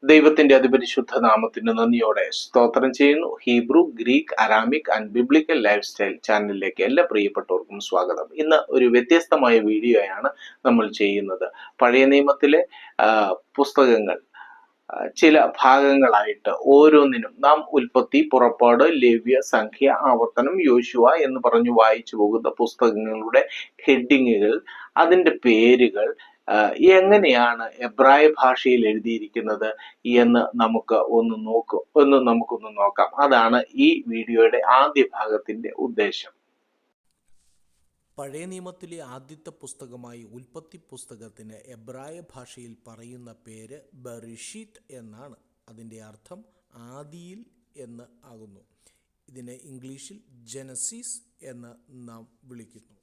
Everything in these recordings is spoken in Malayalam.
ദൈവത്തിന്റെ അതിപരിശുദ്ധ നാമത്തിന് നന്ദിയോടെ സ്തോത്രം ചെയ്യുന്നു. Hebrew, Greek, Aramaic and biblical life style ചാനലിലേക്ക് എല്ലാ പ്രിയപ്പെട്ടവർക്കും സ്വാഗതം. ഇന്ന് ഒരു വ്യത്യസ്തമായ വീഡിയോയാണ് നമ്മൾ ചെയ്യുന്നത്. പഴയ നിയമത്തിലെ പുസ്തകങ്ങൾ ചില ഭാഗങ്ങളായിട്ട് ഓരോന്നിനും നാം ഉൽപ്പത്തി, പുറപ്പാട്, ലേവ്യ, സംഖ്യ, ആവർത്തനം, യോശുവ എന്ന് പറഞ്ഞു വായിച്ചു പോകുന്ന പുസ്തകങ്ങളുടെ ഹെഡിങ്ങുകൾ, അതിൻ്റെ പേരുകൾ എങ്ങനെയാണ് എബ്രായ ഭാഷയിൽ എഴുതിയിരിക്കുന്നത് എന്ന് നമുക്കൊന്ന് നോക്കാം. അതാണ് ഈ വീഡിയോയുടെ ആദ്യ ഭാഗത്തിന്റെ ഉദ്ദേശം. പഴയ നിയമത്തിലെ ആദ്യത്തെ പുസ്തകമായി ഉൽപ്പത്തി പുസ്തകത്തിന് എബ്രായ ഭാഷയിൽ പറയുന്ന പേര് ബെറിഷീത്ത് എന്നാണ്. അതിൻ്റെ അർത്ഥം ആദിയിൽ എന്ന് ആകുന്നു. ഇതിനെ ഇംഗ്ലീഷിൽ ജനസിസ് എന്ന് നാം വിളിക്കുന്നു.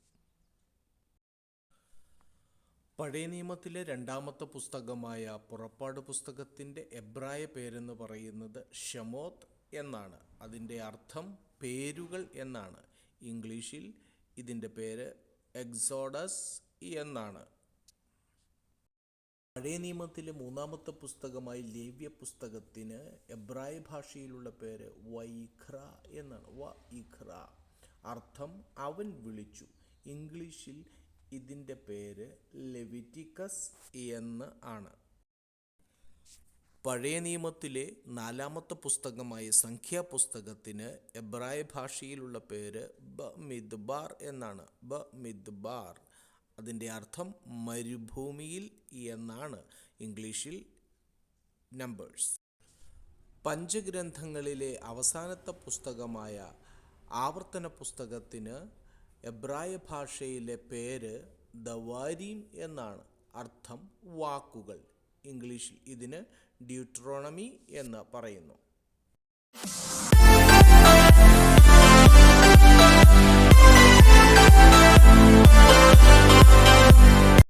പഴയ നിയമത്തിലെ രണ്ടാമത്തെ പുസ്തകമായ പുറപ്പാട് പുസ്തകത്തിൻ്റെ എബ്രായ പേരെന്ന് പറയുന്നത് ഷെമോത്ത് എന്നാണ്. അതിൻ്റെ അർത്ഥം പേരുകൾ എന്നാണ്. ഇംഗ്ലീഷിൽ ഇതിൻ്റെ പേര് എക്സോഡസ് എന്നാണ്. പഴയ നിയമത്തിലെ മൂന്നാമത്തെ പുസ്തകമായി ലേവ്യ പുസ്തകത്തിന് എബ്രായ ഭാഷയിലുള്ള പേര് വൈഖ്ര എന്നാണ്. വൈഖ്ര അർത്ഥം അവൻ വിളിച്ചു. ഇംഗ്ലീഷിൽ ഇതിൻ്റെ പേര് ലെവിറ്റിക്കസ് എന്ന് ആണ്. പഴയ നിയമത്തിലെ നാലാമത്തെ പുസ്തകമായ സംഖ്യാപുസ്തകത്തിന് എബ്രായ ഭാഷയിലുള്ള പേര് ബമിദ്ബാർ എന്നാണ്. ബമിദ്ബാർ അതിൻ്റെ അർത്ഥം മരുഭൂമിയിൽ എന്നാണ്. ഇംഗ്ലീഷിൽ നമ്പേഴ്സ്. പഞ്ചഗ്രന്ഥങ്ങളിലെ അവസാനത്തെ പുസ്തകമായ ആവർത്തന പുസ്തകത്തിന് എബ്രായ ഭാഷയിലെ പേര് ദവാരീം എന്നാണ്. അർത്ഥം വാക്കുകൾ. ഇംഗ്ലീഷിൽ ഇതിന് ഡ്യൂട്രോണമി എന്ന് പറയുന്നു.